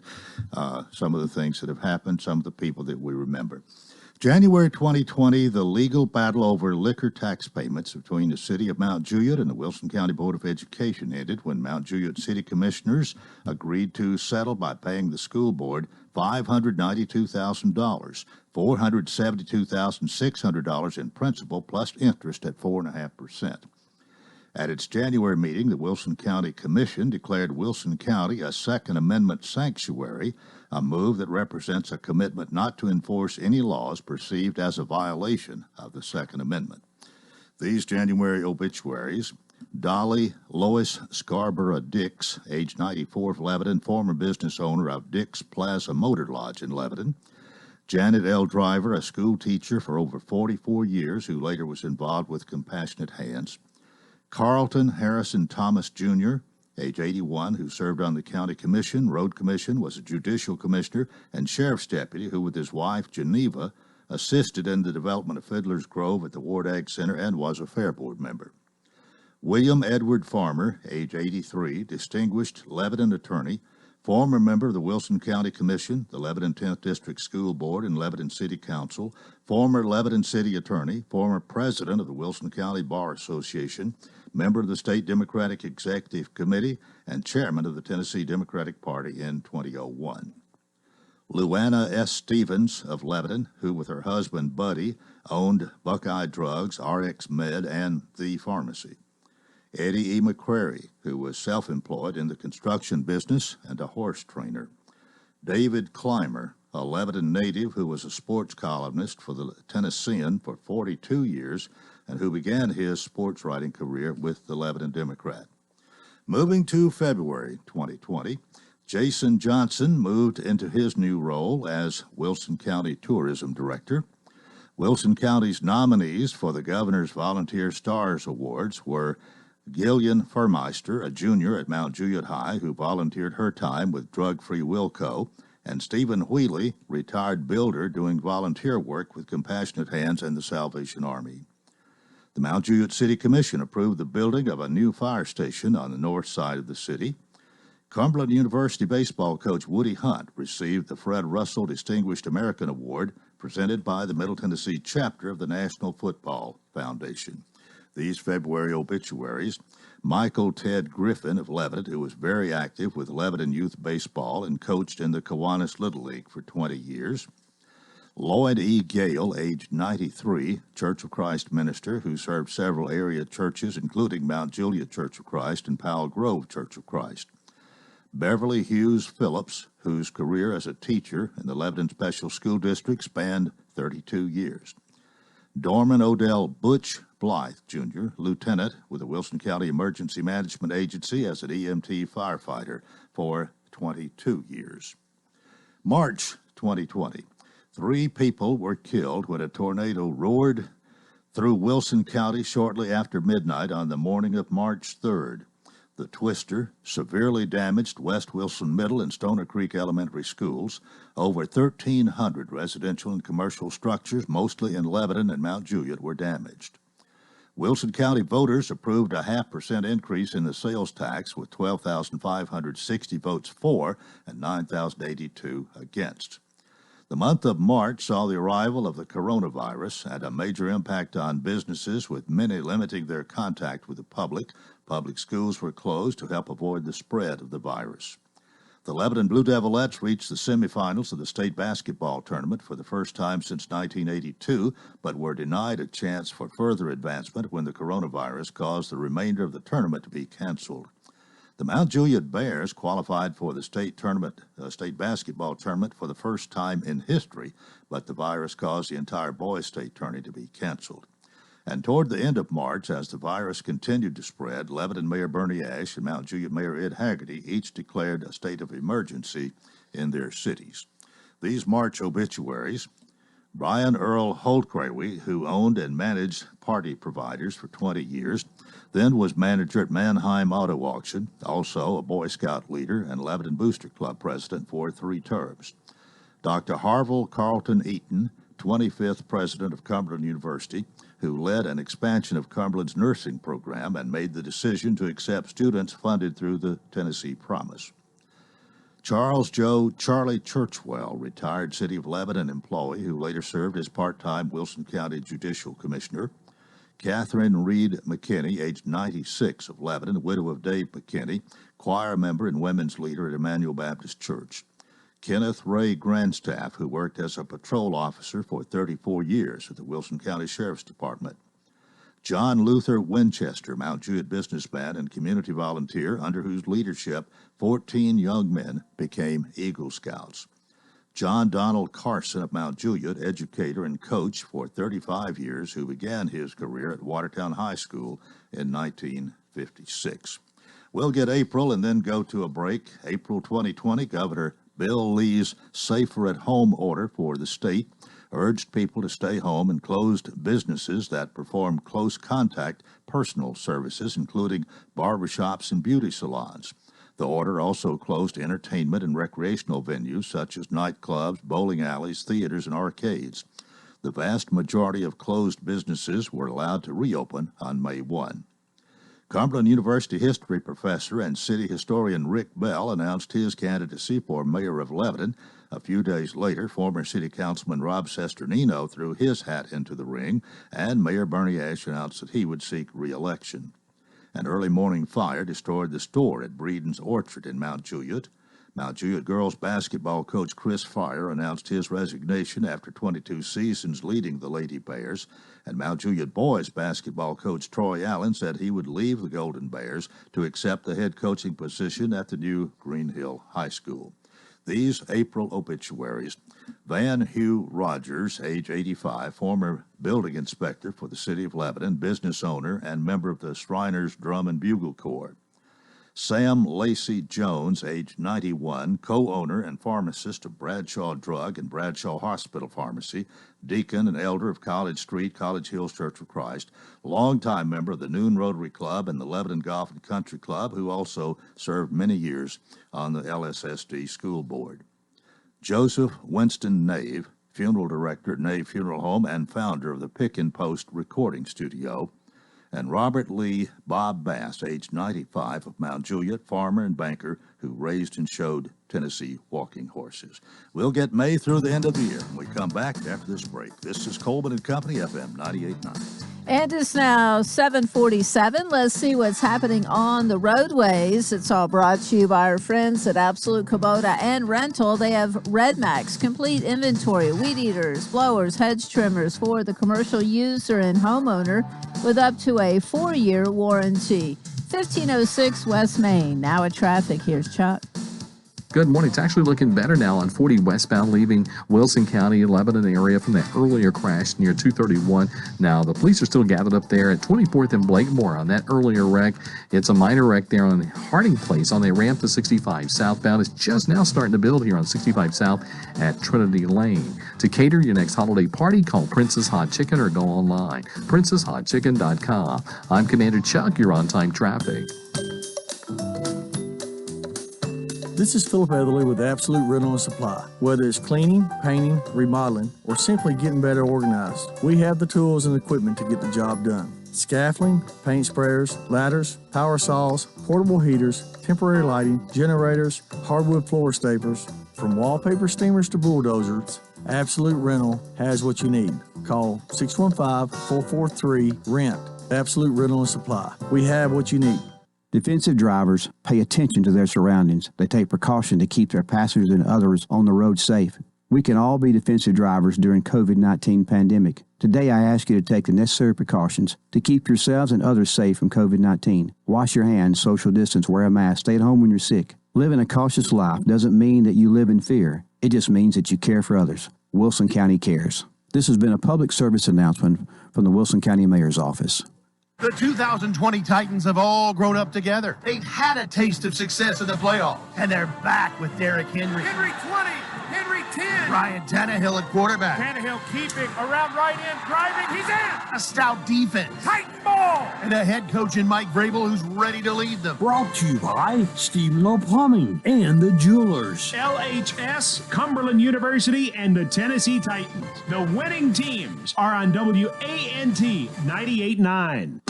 Speaker 10: some of the things that have happened, some of the people that we remember. January 2020, the legal battle over liquor tax payments between the City of Mount Juliet and the Wilson County Board of Education ended when Mount Juliet City Commissioners agreed to settle by paying the school board $592,000, $472,600 in principal plus interest at 4.5%. At its January meeting, the Wilson County Commission declared Wilson County a Second Amendment sanctuary, a move that represents a commitment not to enforce any laws perceived as a violation of the Second Amendment. These January obituaries: Dolly Lois Scarborough Dix, age 94, of Lebanon, former business owner of Dix Plaza Motor Lodge in Lebanon. Janet L. Driver, a school teacher for over 44 years, who later was involved with Compassionate Hands. Carlton Harrison Thomas, Jr., age 81, who served on the County Commission, Road Commission, was a judicial commissioner, and sheriff's deputy, who with his wife, Geneva, assisted in the development of Fiddler's Grove at the Ward Ag Center and was a Fair Board member. William Edward Farmer, age 83, distinguished Lebanon attorney, former member of the Wilson County Commission, the Lebanon 10th District School Board, and Lebanon City Council, former Lebanon City Attorney, former president of the Wilson County Bar Association, member of the State Democratic Executive Committee, and chairman of the Tennessee Democratic Party in 2001. Luana S. Stevens of Lebanon, who with her husband Buddy owned Buckeye Drugs, RX Med, and The Pharmacy. Eddie E. McCrary, who was self-employed in the construction business and a horse trainer. David Clymer, a Lebanon native who was a sports columnist for the Tennessean for 42 years and who began his sports writing career with the Lebanon Democrat. Moving to February 2020, Jason Johnson moved into his new role as Wilson County Tourism Director. Wilson County's nominees for the Governor's Volunteer Stars Awards were Gillian Furmeister, a junior at Mount Juliet High who volunteered her time with Drug Free Wilco, and Stephen Wheely, retired builder doing volunteer work with Compassionate Hands and the Salvation Army. The Mount Juliet City Commission approved the building of a new fire station on the north side of the city. Cumberland University baseball coach Woody Hunt received the Fred Russell Distinguished American Award presented by the Middle Tennessee chapter of the National Football Foundation. These February obituaries: Michael Ted Griffin of Lebanon, who was very active with Lebanon Youth Baseball and coached in the Kiwanis Little League for 20 years. Lloyd E. Gale, aged 93, Church of Christ minister, who served several area churches, including Mount Juliet Church of Christ and Powell Grove Church of Christ. Beverly Hughes Phillips, whose career as a teacher in the Lebanon Special School District spanned 32 years. Dorman Odell Butch Blythe, Jr., lieutenant with the Wilson County Emergency Management Agency as an EMT firefighter for 22 years. March 2020. 3 people were killed when a tornado roared through Wilson County shortly after midnight on the morning of March 3rd. The twister severely damaged West Wilson Middle and Stoner Creek Elementary Schools. Over 1,300 residential and commercial structures, mostly in Lebanon and Mount Juliet, were damaged. Wilson County voters approved a 0.5% increase in the sales tax, with 12,560 votes for and 9,082 against. The month of March saw the arrival of the coronavirus and a major impact on businesses, with many limiting their contact with the public. Public schools were closed to help avoid the spread of the virus. The Lebanon Blue Devilettes reached the semifinals of the state basketball tournament for the first time since 1982, but were denied a chance for further advancement when the coronavirus caused the remainder of the tournament to be canceled. The Mount Juliet Bears qualified for the state basketball tournament for the first time in history, but the virus caused the entire boys' state tourney to be canceled. And toward the end of March, as the virus continued to spread, Lebanon Mayor Bernie Ash and Mount Juliet Mayor Ed Haggerty each declared a state of emergency in their cities. These March obituaries:
Speaker 2: Brian Earl Holtcrawy, who owned and managed party providers for 20 years, then was manager at Mannheim Auto Auction, also a Boy Scout leader and Lebanon Booster Club president for 3 terms. Dr. Harville Carlton Eaton, 25th president of Cumberland University, who led an expansion of Cumberland's nursing program and made the decision to accept students funded through the Tennessee Promise. Charles Joe Charlie Churchwell, retired City of Lebanon employee who later served as part-time Wilson County Judicial Commissioner. Catherine Reed McKinney, aged 96, of Lebanon, widow of Dave McKinney, choir member and women's leader at Emmanuel Baptist Church. Kenneth Ray Grandstaff, who worked as a patrol officer for 34 years at the Wilson County Sheriff's Department. John Luther Winchester, Mount Juliet businessman and community volunteer, under whose leadership 14 young men became Eagle Scouts. John Donald Carson of Mount Juliet, educator and coach for 35 years, who began his career at Watertown High School in 1956. We'll get April and then go to a break. April 2020, Governor Bill Lee's Safer at Home order for the state urged people to stay home and closed businesses that perform close contact personal services, including barbershops and beauty salons. The order also closed entertainment and recreational venues such as nightclubs, bowling alleys, theaters, and arcades. The vast majority of closed businesses were allowed to reopen on May 1. Cumberland University history professor and city historian Rick Bell announced his candidacy for mayor of Lebanon. A few days later, former city councilman Rob Sesternino threw his hat into the ring, and Mayor Bernie Ashe announced that he would seek re-election. An early morning fire destroyed the store at Breeden's Orchard in Mount Juliet. Mount Juliet girls basketball coach Chris Fire announced his resignation after 22 seasons leading the Lady Bears, and Mount Juliet boys basketball coach Troy Allen said he would leave the Golden Bears to accept the head coaching position at the new Green Hill High School. These April obituaries: Van Hugh Rogers, age 85, former building inspector for the City of Lebanon, business owner, and member of the Shriners Drum and Bugle Corps. Sam Lacey Jones, age 91, co-owner and pharmacist of Bradshaw Drug and Bradshaw Hospital Pharmacy, deacon and elder of College Street, College Hills Church of Christ, longtime member of the Noon Rotary Club and the Lebanon Golf and Country Club, who also served many years on the LSSD School Board. Joseph Winston Nave, funeral director at Nave Funeral Home and founder of the Pick and Post Recording Studio. And Robert Lee Bob Bass, age 95, of Mount Juliet, farmer and banker who raised and showed Tennessee walking horses. We'll get May through the end of the year when we come back after this break. This is Coleman and Company, FM 98.9.
Speaker 1: And it's now 7:47. Let's see what's happening on the roadways. It's all brought to you by our friends at Absolute Kubota and Rental. They have RedMax, complete inventory, weed eaters, blowers, hedge trimmers for the commercial user and homeowner with up to a 4-year warranty. 1506 West Main. Now at traffic, here's Chuck.
Speaker 5: Good morning. It's actually looking better now on 40 westbound, leaving Wilson County, Lebanon area from that earlier crash near 231. Now, the police are still gathered up there at 24th and Blakemore on that earlier wreck. It's a minor wreck there on Harding Place on the ramp to 65 southbound. It's just now starting to build here on 65 South at Trinity Lane. To cater your next holiday party, call Princess Hot Chicken or go online, princesshotchicken.com. I'm Commander Chuck. You're on time traffic.
Speaker 14: This is Philip Etherly with Absolute Rental and Supply. Whether it's cleaning, painting, remodeling, or simply getting better organized, we have the tools and equipment to get the job done. Scaffolding, paint sprayers, ladders, power saws, portable heaters, temporary lighting, generators, hardwood floor staplers, from wallpaper steamers to bulldozers, Absolute Rental has what you need. Call 615-443-RENT. Absolute Rental and Supply. We have what you need.
Speaker 8: Defensive drivers pay attention to their surroundings. They take precaution to keep their passengers and others on the road safe. We can all be defensive drivers during COVID-19 pandemic. Today I ask you to take the necessary precautions to keep yourselves and others safe from COVID-19. Wash your hands, social distance, wear a mask, stay at home when you're sick. Living a cautious life doesn't mean that you live in fear. It just means that you care for others. Wilson County cares. This has been a public service announcement from the Wilson County Mayor's Office.
Speaker 15: The 2020 Titans have all grown up together. They've had a taste of success in the playoffs, and they're back with Derrick Henry.
Speaker 16: Henry 20, Henry
Speaker 15: 10. Ryan Tannehill at quarterback.
Speaker 16: Tannehill keeping around right end, driving. He's in.
Speaker 15: A stout defense.
Speaker 16: Titan ball.
Speaker 15: And a head coach in Mike Vrabel who's ready to lead them.
Speaker 6: Brought to you by Stephen Plumbing and the Jewelers.
Speaker 16: LHS, Cumberland University, and the Tennessee Titans. The winning teams are on WANT 98.9.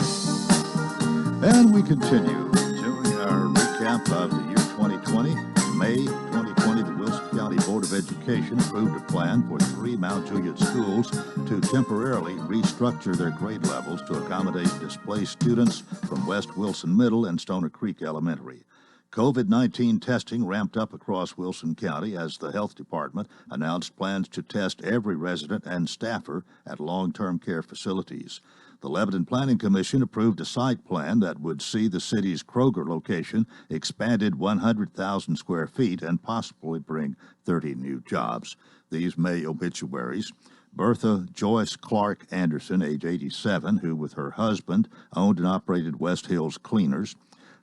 Speaker 2: And we continue doing our recap of the year 2020. In May 2020, the Wilson County Board of Education approved a plan for 3 Mount Juliet schools to temporarily restructure their grade levels to accommodate displaced students from West Wilson Middle and Stoner Creek Elementary. COVID-19 testing ramped up across Wilson County as the Health Department announced plans to test every resident and staffer at long-term care facilities. The Lebanon Planning Commission approved a site plan that would see the city's Kroger location expanded 100,000 square feet and possibly bring 30 new jobs. These May obituaries: Bertha Joyce Clark Anderson, age 87, who with her husband owned and operated West Hills Cleaners.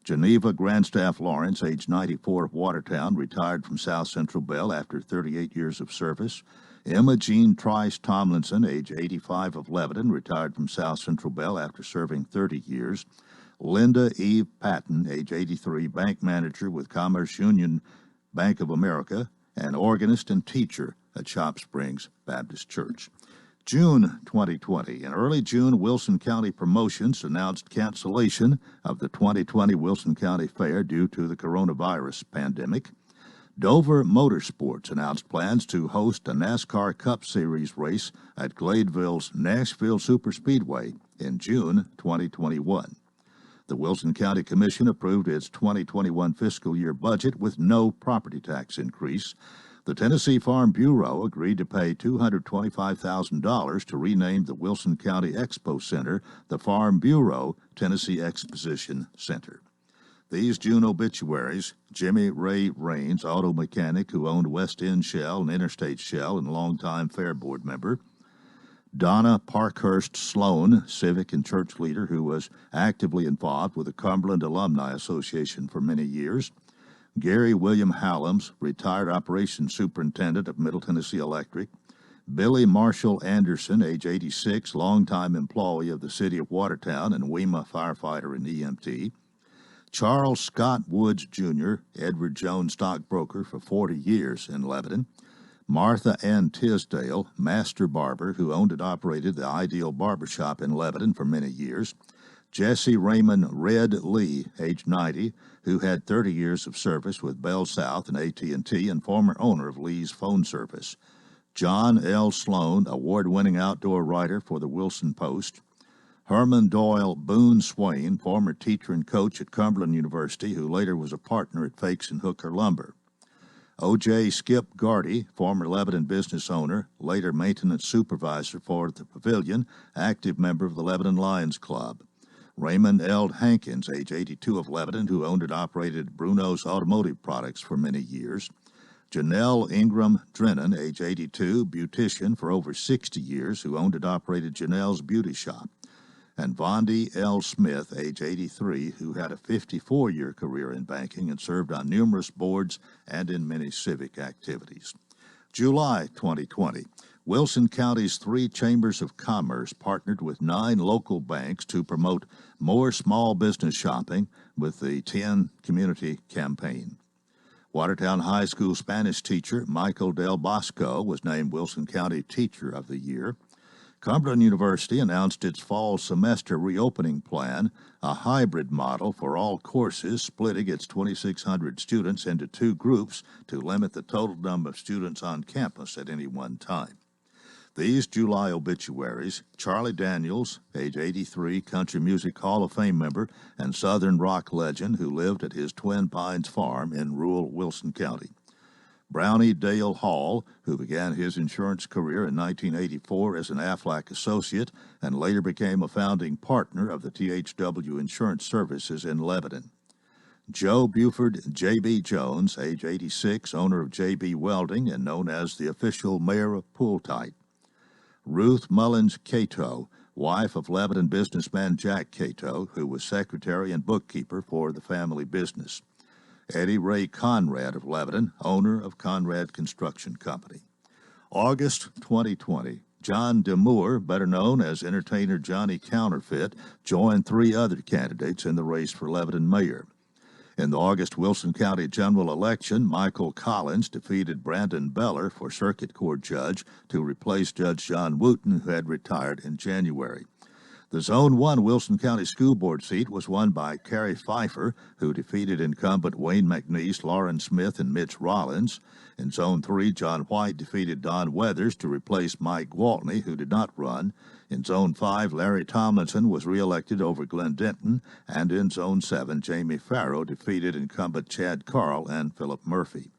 Speaker 2: Geneva Grandstaff Lawrence, age 94, of Watertown, retired from South Central Bell after 38 years of service. Emma Jean Trice Tomlinson, age 85, of Lebanon, retired from South Central Bell after serving 30 years. Linda Eve Patton, age 83, bank manager with Commerce Union Bank of America, and organist and teacher at Shop Springs Baptist Church. June 2020. In early June, Wilson County Promotions announced cancellation of the 2020 Wilson County Fair due to the coronavirus pandemic. Dover Motorsports announced plans to host a NASCAR Cup Series race at Gladeville's Nashville Superspeedway in June 2021. The Wilson County Commission approved its 2021 fiscal year budget with no property tax increase. The Tennessee Farm Bureau agreed to pay $225,000 to rename the Wilson County Expo Center the Farm Bureau Tennessee Exposition Center. These June obituaries: Jimmy Ray Raines, auto mechanic who owned West End Shell and Interstate Shell and longtime Fair Board member. Donna Parkhurst Sloan, civic and church leader who was actively involved with the Cumberland Alumni Association for many years. Gary William Hallams, retired operations superintendent of Middle Tennessee Electric. Billy Marshall Anderson, age 86, longtime employee of the city of Watertown and WEMA firefighter and EMT. Charles Scott Woods, Jr., Edward Jones stockbroker for 40 years in Lebanon. Martha Ann Tisdale, master barber who owned and operated the Ideal Barbershop in Lebanon for many years. Jesse Raymond Red Lee, age 90, who had 30 years of service with Bell South and AT&T and former owner of Lee's Phone Service. John L. Sloan, award-winning outdoor writer for the Wilson Post. Herman Doyle Boone Swain, former teacher and coach at Cumberland University, who later was a partner at Fakes and Hooker Lumber. O.J. Skip Gardy, former Lebanon business owner, later maintenance supervisor for the Pavilion, active member of the Lebanon Lions Club. Raymond L. Hankins, age 82, of Lebanon, who owned and operated Bruno's Automotive Products for many years. Janelle Ingram Drennan, age 82, beautician for over 60 years, who owned and operated Janelle's Beauty Shop. And Vondi L. Smith, age 83, who had a 54-year career in banking and served on numerous boards and in many civic activities. July 2020. Wilson County's 3 chambers of commerce partnered with 9 local banks to promote more small business shopping with the 10 Community Campaign. Watertown High School Spanish teacher Michael Del Bosco was named Wilson County Teacher of the Year. Cumberland University announced its fall semester reopening plan, a hybrid model for all courses, splitting its 2,600 students into 2 groups to limit the total number of students on campus at any one time. These July obituaries: Charlie Daniels, age 83, Country Music Hall of Fame member and Southern rock legend who lived at his Twin Pines farm in rural Wilson County. Brownie Dale Hall, who began his insurance career in 1984 as an Aflac associate and later became a founding partner of the THW Insurance Services in Lebanon. Joe Buford J.B. Jones, age 86, owner of J.B. Welding and known as the official mayor of Pooltight. Ruth Mullins Cato, wife of Lebanon businessman Jack Cato, who was secretary and bookkeeper for the family business. Eddie Ray Conrad of Lebanon, owner of Conrad Construction Company. August 2020. John Demure, better known as entertainer Johnny Counterfeit, joined 3 other candidates in the race for Lebanon mayor. In the August Wilson County general election, Michael Collins defeated Brandon Beller for circuit court judge to replace Judge John Wooten, who had retired in January. The Zone 1 Wilson County School Board seat was won by Carrie Pfeiffer, who defeated incumbent Wayne McNeese, Lauren Smith, and Mitch Rollins. In Zone 3, John White defeated Don Weathers to replace Mike Waltney, who did not run. In Zone 5, Larry Tomlinson was reelected over Glenn Denton. And in Zone 7, Jamie Farrow defeated incumbent Chad Carl and Philip Murphy.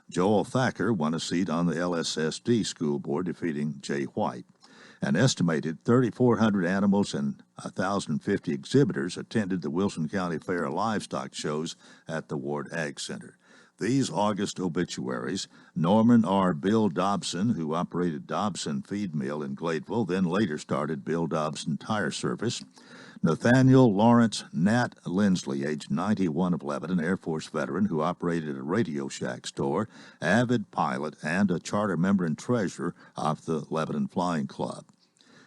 Speaker 2: Joel Thacker won a seat on the LSSD School Board, defeating Jay White. An estimated 3,400 animals and 1,050 exhibitors attended the Wilson County Fair livestock shows at the Ward Ag Center. These August obituaries: Norman R. Bill Dobson, who operated Dobson Feed Mill in Gladeville, then later started Bill Dobson Tire Service. Nathaniel Lawrence Nat Lindsley, age 91, of Lebanon, Air Force veteran who operated a Radio Shack store, avid pilot, and a charter member and treasurer of the Lebanon Flying Club.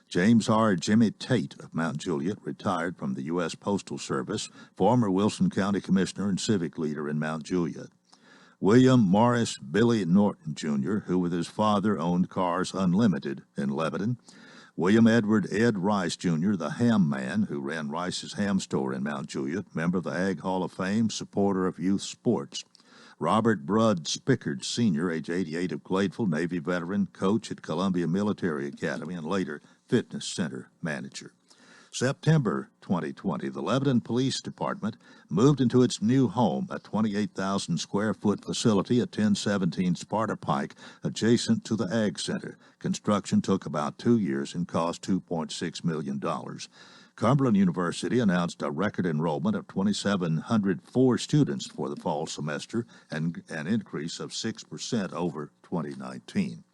Speaker 2: James R. Jimmy Tate of Mount Juliet, retired from the U.S. Postal Service, former Wilson County Commissioner and civic leader in Mount Juliet. William Morris Billy Norton, Jr., who with his father owned Cars Unlimited in Lebanon. William Edward Ed Rice, Jr., the ham man, who ran Rice's Ham Store in Mount Juliet, member of the Ag Hall of Fame, supporter of youth sports. Robert Brudd Spickard, Sr., age 88, of Gladeville, Navy veteran, coach at Columbia Military Academy, and later fitness center manager. September 2020, the Lebanon Police Department moved into its new home, a 28,000 square foot facility at 1017 Sparta Pike, adjacent to the Ag Center. Construction took about 2 years and cost $2.6 million. Cumberland University announced a record enrollment of 2,704 students for the fall semester, and an increase of 6% over 2019.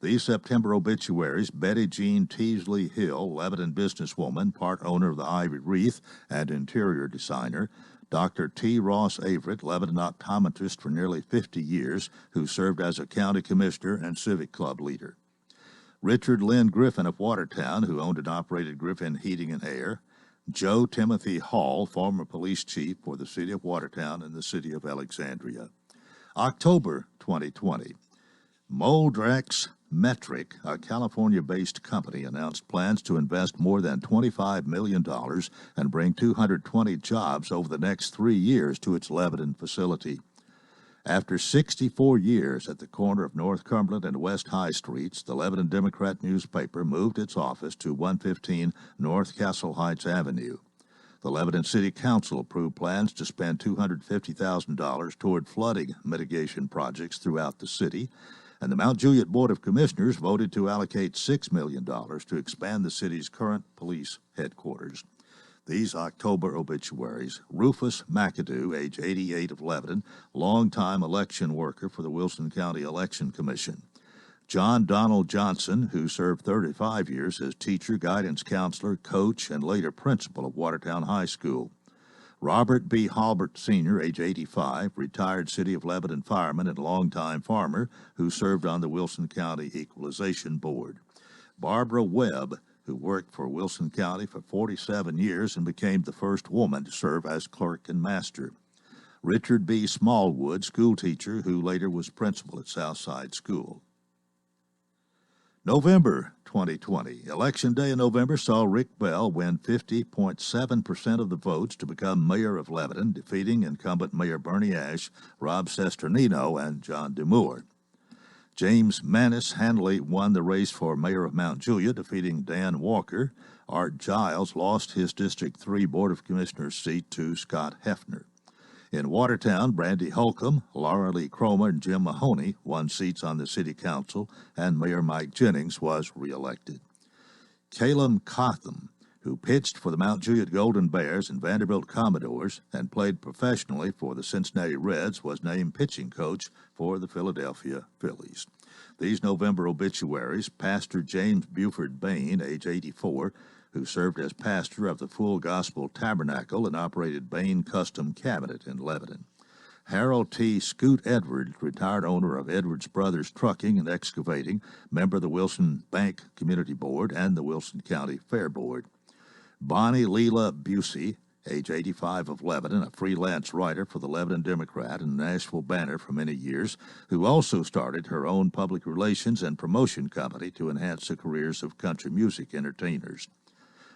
Speaker 2: These September obituaries: Betty Jean Teasley Hill, Lebanon businesswoman, part owner of the Ivy Wreath and interior designer. Dr. T. Ross Averett, Lebanon optometrist for nearly 50 years, who served as a county commissioner and civic club leader. Richard Lynn Griffin of Watertown, who owned and operated Griffin Heating and Air. Joe Timothy Hall, former police chief for the city of Watertown and the city of Alexandria. October 2020. Moldrex Metric, a California-based company, announced plans to invest more than $25 million and bring 220 jobs over the next 3 years to its Lebanon facility. After 64 years at the corner of North Cumberland and West High Streets, the Lebanon Democrat newspaper moved its office to 115 North Castle Heights Avenue. The Lebanon City Council approved plans to spend $250,000 toward flooding mitigation projects throughout the city, and the Mount Juliet Board of Commissioners voted to allocate $6 million to expand the city's current police headquarters. These October obituaries: Rufus McAdoo, age 88, of Lebanon, longtime election worker for the Wilson County Election Commission. John Donald Johnson, who served 35 years as teacher, guidance counselor, coach, and later principal of Watertown High School. Robert B. Halbert, Sr., age 85, retired City of Lebanon fireman and longtime farmer who served on the Wilson County Equalization Board. Barbara Webb, who worked for Wilson County for 47 years and became the first woman to serve as clerk and master. Richard B. Smallwood, schoolteacher who later was principal at Southside School. November 2020. Election day in November saw Rick Bell win 50.7% of the votes to become mayor of Lebanon, defeating incumbent Mayor Bernie Ash, Rob Sesternino, and John Demure. James Manus Hanley won the race for mayor of Mount Juliet, defeating Dan Walker. Art Giles lost his District 3 Board of Commissioners seat to Scott Hefner. In Watertown, Brandy Holcomb, Laura Lee Cromer, and Jim Mahoney won seats on the city council, and Mayor Mike Jennings was reelected. Caleb Cotham, who pitched for the Mount Juliet Golden Bears and Vanderbilt Commodores and played professionally for the Cincinnati Reds, was named pitching coach for the Philadelphia Phillies. These November obituaries: Pastor James Buford Bain, age 84, who served as pastor of the Full Gospel Tabernacle and operated Bain Custom Cabinet in Lebanon. Harold T. Scoot Edwards, retired owner of Edwards Brothers Trucking and Excavating, member of the Wilson Bank Community Board and the Wilson County Fair Board. Bonnie Leela Busey, age 85, of Lebanon, a freelance writer for the Lebanon Democrat and Nashville Banner for many years, who also started her own public relations and promotion company to enhance the careers of country music entertainers.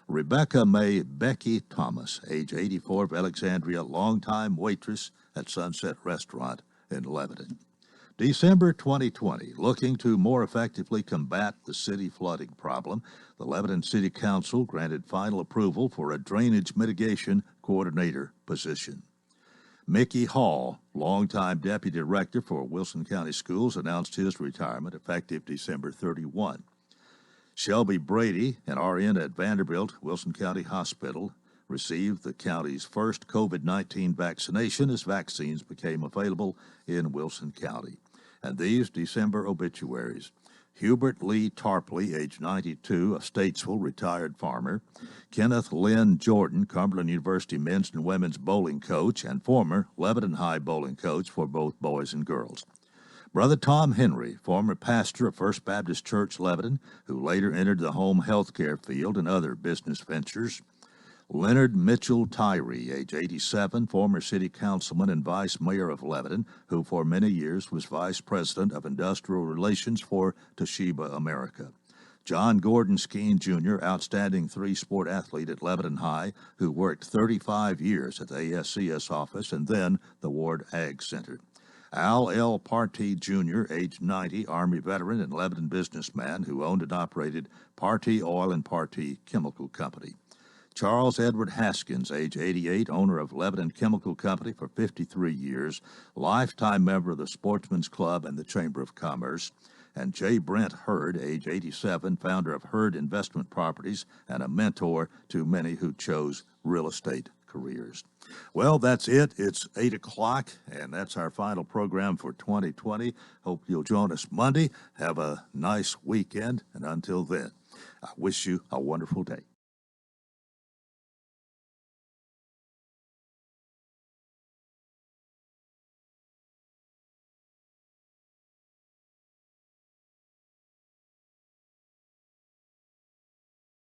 Speaker 2: Rebecca May Becky Thomas, age 84, of Alexandria, longtime waitress at Sunset Restaurant in Lebanon. December 2020, looking to more effectively combat the city flooding problem, the Lebanon City Council granted final approval for a drainage mitigation coordinator position. Mickey Hall, longtime deputy director for Wilson County Schools, announced his retirement effective December 31. Shelby Brady, an RN at Vanderbilt Wilson County Hospital, received the county's first COVID-19 vaccination as vaccines became available in Wilson County. And these December obituaries: Hubert Lee Tarpley, age 92, of Statesville, retired farmer; Kenneth Lynn Jordan, Cumberland University men's and women's bowling coach and former Lebanon High bowling coach for both boys and girls; Brother Tom Henry, former pastor of First Baptist Church Lebanon, who later entered the home health care field and other business ventures; Leonard Mitchell Tyree, age 87, former city councilman and vice mayor of Lebanon, who for many years was vice president of industrial relations for Toshiba America; John Gordon Skeen Jr., outstanding three-sport athlete at Lebanon High, who worked 35 years at the ASCS office and then the Ward Ag Center; Al L. Partee Jr., age 90, Army veteran and Lebanon businessman who owned and operated Partee Oil and Partee Chemical Company; Charles Edward Haskins, age 88, owner of Lebanon Chemical Company for 53 years, lifetime member of the Sportsman's Club and the Chamber of Commerce; and J. Brent Hurd, age 87, founder of Hurd Investment Properties and a mentor to many who chose real estate careers. Well, that's it. It's 8 o'clock, and that's our final program for 2020. Hope you'll join us Monday. Have a nice weekend, and until then, I wish you a wonderful day.